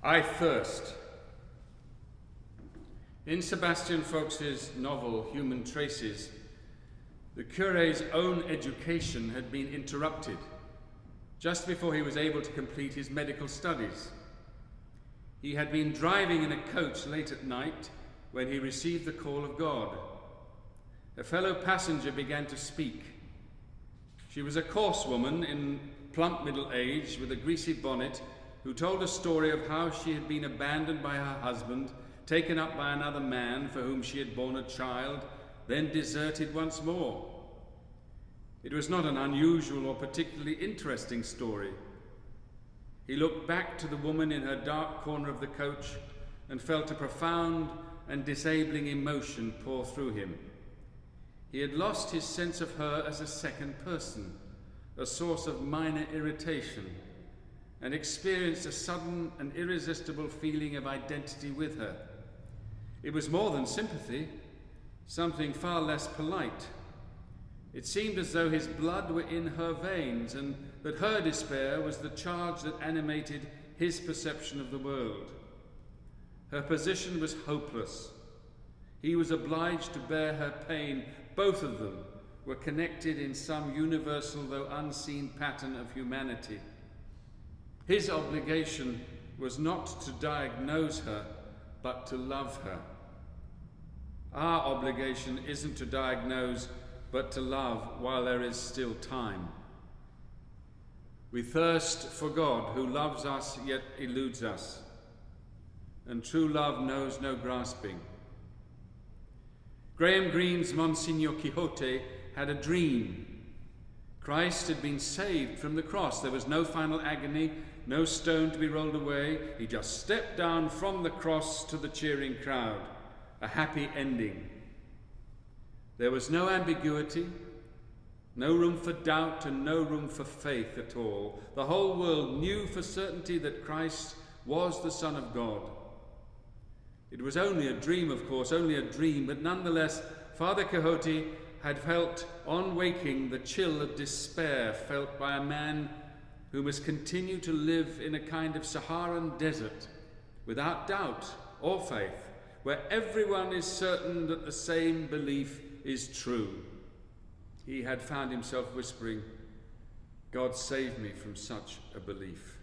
I Thirst. In Sebastian Faulx's novel Human Traces, the curé's own education had been interrupted just before he was able to complete his medical studies. He had been driving in a coach late at night when he received the call of God. A fellow passenger began to speak. She was a coarse woman in plump middle age with a greasy bonnet, who told a story of how she had been abandoned by her husband, taken up by another man for whom she had borne a child, then deserted once more. It was not an unusual or particularly interesting story. He looked back to the woman in her dark corner of the coach and felt a profound and disabling emotion pour through him. He had lost his sense of her as a second person, a source of minor irritation, and experienced a sudden and irresistible feeling of identity with her. It was more than sympathy, something far less polite. It seemed as though his blood were in her veins, and that her despair was the charge that animated his perception of the world. Her position was hopeless. He was obliged to bear her pain. Both of them were connected in some universal, though unseen, pattern of humanity. His obligation was not to diagnose her, but to love her. Our obligation isn't to diagnose, but to love while there is still time. We thirst for God, who loves us yet eludes us, and true love knows no grasping. Graham Greene's Monsignor Quixote had a dream. Christ had been saved from the cross. There was no final agony, no stone to be rolled away. He just stepped down from the cross to the cheering crowd. A happy ending. There was no ambiguity, no room for doubt, and no room for faith at all. The whole world knew for certainty that Christ was the Son of God. It was only a dream, of course, only a dream, but nonetheless, Father Quixote had felt, on waking, the chill of despair felt by a man who must continue to live in a kind of Saharan desert, without doubt or faith, where everyone is certain that the same belief is true. He had found himself whispering, "God save me from such a belief."